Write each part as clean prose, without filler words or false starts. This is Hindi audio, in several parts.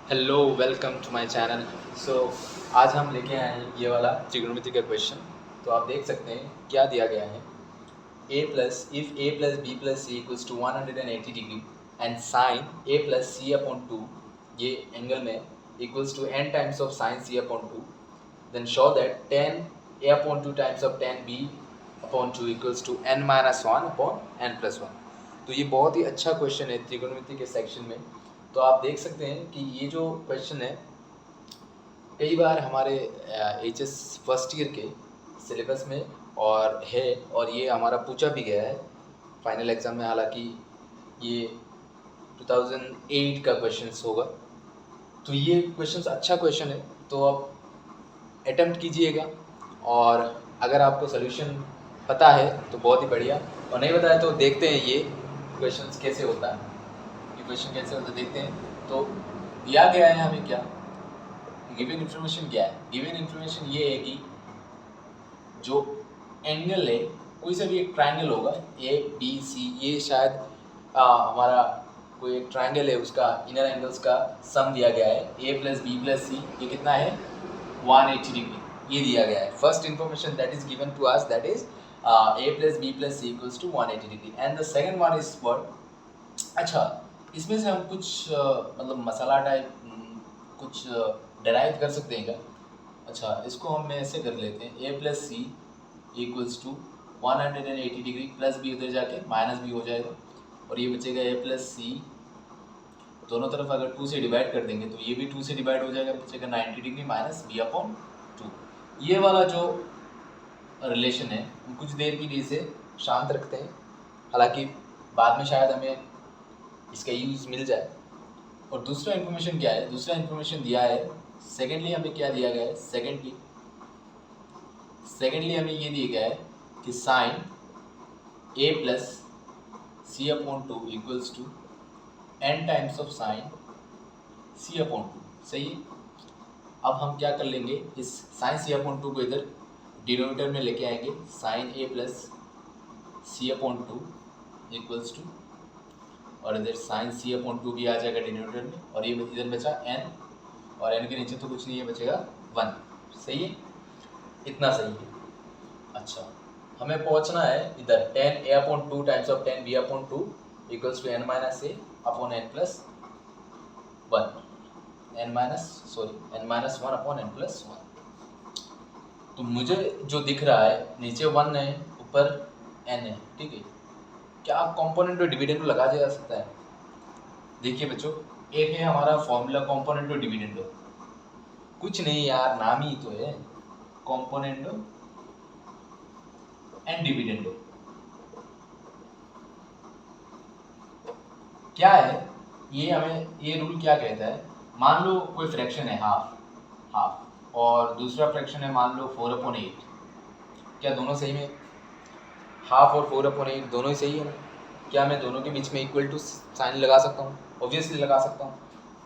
Hello, welcome to my channel. So आज हम लेके आए हैं ये वाला ट्रिग्नोमेट्री का क्वेश्चन। तो आप देख सकते हैं क्या दिया गया है। A plus if A plus B plus C equals to 180 degree and sine A plus C upon two, ये एंगल में equals to N times of sine C upon two, then show that tan A upon two times of tan B upon two equals to N minus one upon N plus one. तो ये बहुत ही अच्छा क्वेश्चन है त्रिकोणमिति के सेक्शन में। तो आप देख सकते हैं कि ये जो क्वेश्चन है कई बार हमारे एच एस फर्स्ट ईयर के सिलेबस में और है, और ये हमारा पूछा भी गया है फाइनल एग्ज़ाम में। हालांकि ये 2008 का क्वेश्चन होगा। तो ये क्वेश्चन अच्छा क्वेश्चन है, तो आप अटेम्प्ट कीजिएगा। और अगर आपको सोल्यूशन पता है तो बहुत ही बढ़िया, और नहीं पता है तो देखते हैं ये क्वेश्चन कैसे होता है। ये क्वेश्चन कैसे होता है देखते हैं। तो दिया गया है हमें क्या, गिवन इन्फॉर्मेशन क्या है। गिवन इन्फॉर्मेशन ये है कि जो एंगल है, कोई सा भी एक ट्रायंगल होगा ए बी सी, ये शायद हमारा कोई एक ट्रायंगल है, उसका इनर एंगल्स का सम दिया गया है A plus B plus C, ये कितना है 180 डिग्री, ये दिया गया है। First information that is given to us, that is A plus B plus C equals to 180 degree and the second one is what. अच्छा, इसमें से हम कुछ मतलब मसाला टाइप कुछ डेराइव कर सकते हैं क्या। अच्छा, इसको हम ऐसे कर लेते हैं, A plus C equals to 180 degree, plus B उधर जाके माइनस बी हो जाएगा, और ये बचेगा ए प्लस सी। दोनों तरफ अगर 2 से डिवाइड कर देंगे तो ये भी 2 से डिवाइड हो जाएगा, बचेगा 90 डिग्री माइनस बी अपॉन 2। ये वाला जो रिलेशन है हम कुछ देर के लिए इसे शांत रखते हैं, हालांकि बाद में शायद हमें इसका यूज़ मिल जाए। और दूसरा इन्फॉर्मेशन क्या है, दूसरा इन्फॉर्मेशन दिया है सेकेंडली, हमें क्या दिया गया है, सेकेंडली हमें ये दिया गया है कि sine A plus C upon two equals to N times of sine C upon two. सही है। अब हम क्या कर लेंगे, इस साइन सी अपॉन टू को इधर डिनोमिनेटर में लेके आएंगे, sine A plus C upon two equals to, और इधर साइन सी अपॉन टू भी आ जाएगा डिनोमिनेटर में, और ये इधर बचा एन, और एन के नीचे तो कुछ नहीं है, बचेगा 1। सही है, इतना सही है। अच्छा, हमें पहुंचना है इधर tan A upon two times of tan B upon two equals to N minus A upon N plus one, n minus one upon N plus one. तो मुझे जो दिख रहा है नीचे 1 है, ऊपर एन है, ठीक है। क्या कंपोनेंट और डिविडेंड लगा जा सकता है। देखिए बच्चों, एक है हमारा फॉर्मूला कंपोनेंट और डिविडेंड, कुछ नहीं यार, नाम ही तो है कंपोनेंट एंड डिविडेंड। क्या है ये, हमें ये रूल क्या कहता है, मान लो कोई फ्रैक्शन है हाफ और दूसरा फ्रैक्शन है मान लो 4/8, क्या दोनों सही में, हाफ और 4/8 दोनों ही सही है ना। क्या मैं दोनों के बीच में इक्वल टू साइन लगा सकता हूँ, ऑब्वियसली लगा सकता हूँ।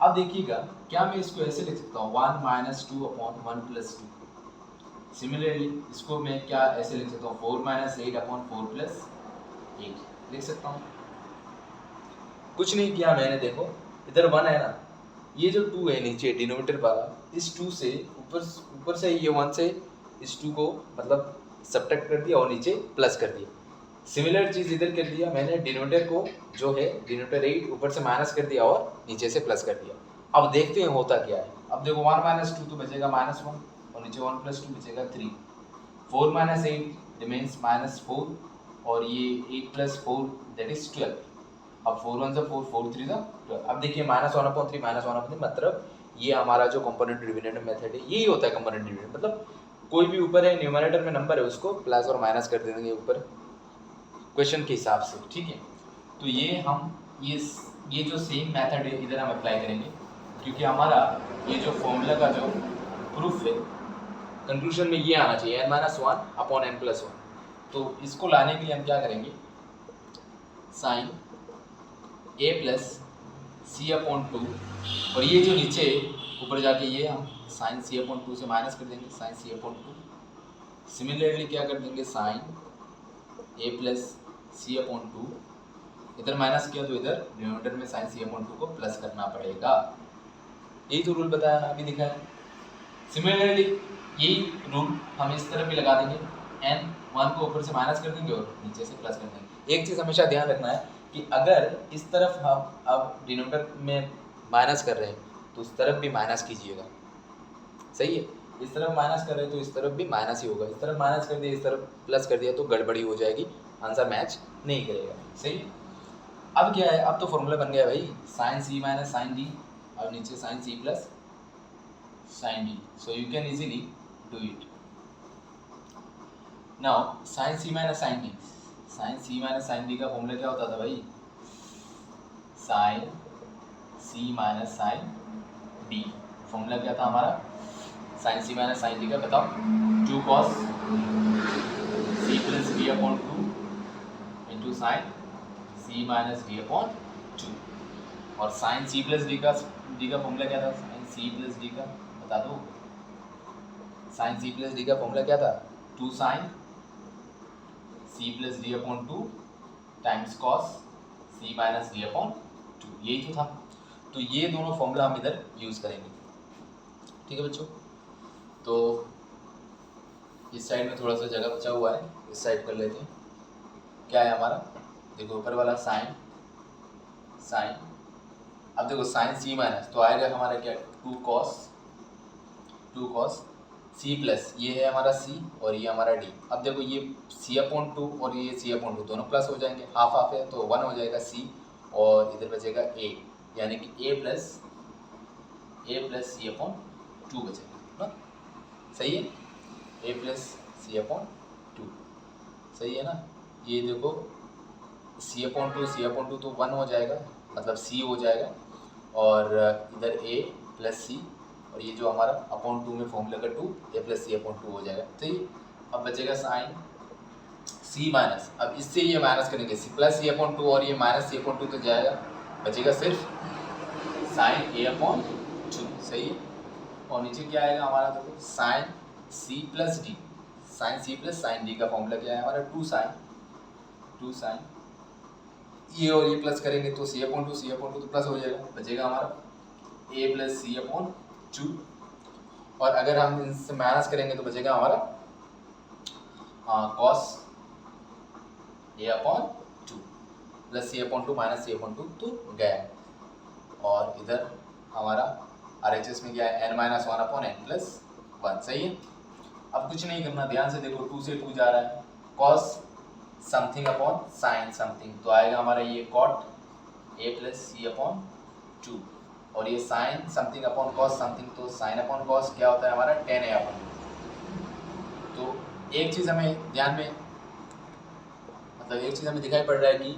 अब देखिएगा, क्या मैं इसको ऐसे लिख सकता हूँ 1 minus two upon 1 plus two. Similarly इसको मैं क्या ऐसे लिख सकता हूँ 4 माइनस 8 अपॉन 4 प्लस 8 लिख सकता हूँ। कुछ नहीं किया मैंने, देखो इधर 1 है ना, ये जो 2 है नीचे डिनोमिनेटर वाला, इस 2 से ऊपर से ये 1 से इस 2 को मतलब सब्ट्रैक्ट कर दिया और नीचे प्लस कर दिया। सिमिलर चीज़ इधर कर दिया मैंने, डिनोमिनेटर को जो है डिनोमिनेटर 8 ऊपर से माइनस कर दिया और नीचे से प्लस कर दिया। अब देखते हैं होता क्या है। अब देखो 1 माइनस 2 तो बचेगा -1, और नीचे 1 प्लस 2 बचेगा 3। 4 माइनस 8 रिमेन्स -4, और ये 8 प्लस 4 दैट इज 12। अब 4 1 से 4, 4 3 12। अब देखिए -1/3 -1/3, मतलब ये हमारा जो कंपोनेंट डिविडेंड मेथड है यही होता है कंपोनेंट डिविडेंड। मतलब कोई भी ऊपर है न्यूमरेटर में नंबर है, उसको प्लस और माइनस कर देंगे ऊपर क्वेश्चन के हिसाब से, ठीक है। तो ये हम ये जो सेम मेथड है इधर हम अप्लाई करेंगे, क्योंकि हमारा ये जो फॉर्मूला का जो प्रूफ है कंक्लूजन में ये आना चाहिए n-1 अपॉन n+1। तो इसको लाने के लिए हम क्या करेंगे, sign A plus C upon to, और ये जो नीचे ऊपर जाके ये हम साइन सी अपॉन टू से माइनस कर देंगे, sign C upon to. Similarly क्या कर देंगे, sign A plus C upon to, इधर माइनस किया तो इधर डिनोमिनेटर में साइन सी अपॉन टू को प्लस करना पड़ेगा, यही तो रूल बताया ना, अभी दिखाया। सिमिलरली यही रूल हम इस तरफ भी लगा देंगे, n1 को ऊपर से माइनस कर देंगे और नीचे से प्लस कर देंगे। एक चीज़ हमेशा ध्यान रखना है कि अगर इस तरफ हम अब डिनोमिनेटर में माइनस कर रहे हैं तो उस तरफ भी माइनस कीजिएगा, सही है। इस तरफ माइनस कर रहे हैं तो इस तरफ भी माइनस ही होगा, इस तरफ माइनस कर दिया इस तरफ प्लस कर दिया तो गड़बड़ी हो जाएगी, आंसर मैच नहीं करेगा, सही है। अब क्या है, अब तो फॉर्मूला बन गया भाई, sine C minus sine D, अब नीचे sine C plus sine D, so you can easily do it. Now sine C minus sine D, sine C minus sine D का फॉर्मूला क्या होता था भाई, sine C minus sine D. Formula क्या था हमारा, sine C minus sine D का बताओ, 2 cos C plus D upon 2 into sine C minus D upon 2। और साइन सी प्लस डी का फॉर्मूला क्या था, साइन सी प्लस डी का बता दो, साइन सी प्लस डी का फॉर्मूला क्या था, 2 sine C plus D upon 2 times cos C minus D upon 2, यही तो था। तो ये दोनों फॉर्मूला हम इधर यूज़ करेंगे, ठीक है बच्चों। तो इस साइड में थोड़ा सा जगह बचा हुआ है, इस साइड कर लेते हैं। क्या है हमारा, देखो ऊपर वाला साइन साइन, अब देखो साइन सी माइनस तो आएगा हमारा क्या, 2 cos सी प्लस, ये है हमारा सी और ये हमारा डी। अब देखो ये सी अपॉन 2 और ये सी अपॉन 2 दोनों प्लस हो जाएंगे, हाफ हाफ है तो 1 हो जाएगा सी, और इधर बचेगा ए, यानी कि ए प्लस सी अपॉन 2 बचेगा ना, सही है, ए प्लस सी अपॉन 2, सही है ना। ये देखो सी अपॉन 2 तो 1 हो जाएगा, मतलब सी हो जाएगा, और इधर ए प्लस सी, और ये जो हमारा अपॉन 2 में फॉर्मूला का 2, ए प्लस सी अपॉन 2 हो जाएगा, तो ये अब बचेगा साइन सी माइनस, अब इससे ये माइनस करेंगे सी प्लस सी अपॉन 2 और ये माइनस सी अपॉन 2 तो जाएगा, बचेगा सिर्फ साइन ए अपॉन 2, सही है। और नीचे क्या आएगा हमारा, देखो sine C plus D, sine C plus sine D का फॉर्मूला क्या है हमारा, 2 साइन, ये और ये प्लस करेंगे तो सी अपॉन 2 तो प्लस हो जाएगा, बचेगा हमारा ए प्लस सी अपॉन 2, और अगर हम इनसे माइनस करेंगे तो बचेगा हमारा cos A upon 2 plus C upon 2 minus C upon 2 तो गया, और इधर हमारा RHS में क्या है, n minus 1 upon n plus 1, सही है। अब कुछ नहीं करना, ध्यान से देखो 2 से 2 जा रहा है, cos something upon sine something, तो आएगा हमारा ये cot A plus C upon 2, और ये sine something upon cos something, तो साइन अपॉन कॉस क्या होता है हमारा, tan a अपॉन 2। तो एक चीज़ हमें ध्यान में, मतलब एक चीज़ हमें दिखाई पड़ रहा है कि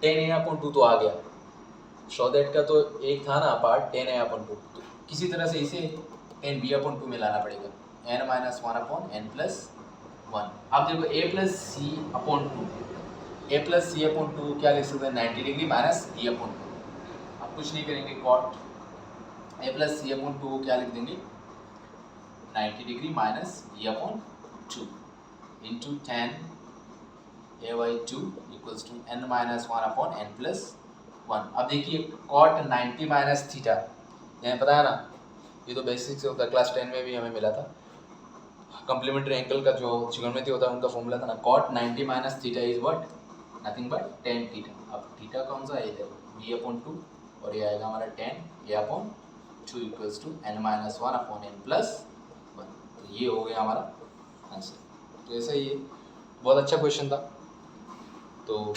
tan a अपॉन 2 तो आ गया, सो दैट का तो एक था ना पार्ट tan a अपॉन 2, तो किसी तरह से इसे tan b अपॉन 2 में लाना पड़ेगा, n minus 1 upon n plus 1। अब देखो ए प्लस सी अपॉन 2 क्या लिख सकते हैं, 90 डिग्री माइनस डी अपॉन 2। अब कुछ नहीं करेंगे, cot A plus C upon 2 क्या लिख देंगे, 90 degree minus D upon 2 into tan a by 2 equals to n minus 1 upon n plus 1। अब देखिए कॉट 90 माइनस थीटा, यहाँ पता है ना, ये तो बेसिक से होता है, क्लास 10 में भी हमें मिला था, कॉम्प्लीमेंट्री एंगल का जो ट्रिग्नोमेट्री होता है उनका फॉर्मूला था ना, cot 90 minus theta is what, nothing but tan theta. अब थीटा कौन सा है, इधर v अपॉन 2, और ये आएगा हमारा tan a upon 2 equals to n minus 1 upon n plus 1। तो ये हो गया हमारा आंसर। तो ऐसा ही है, बहुत अच्छा क्वेश्चन था, तो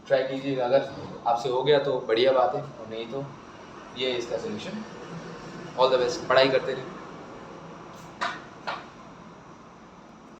ट्राई कीजिएगा, अगर आपसे हो गया तो बढ़िया बात है, और नहीं तो ये इसका सोल्यूशन। ऑल द बेस्ट, पढ़ाई करते रहिए।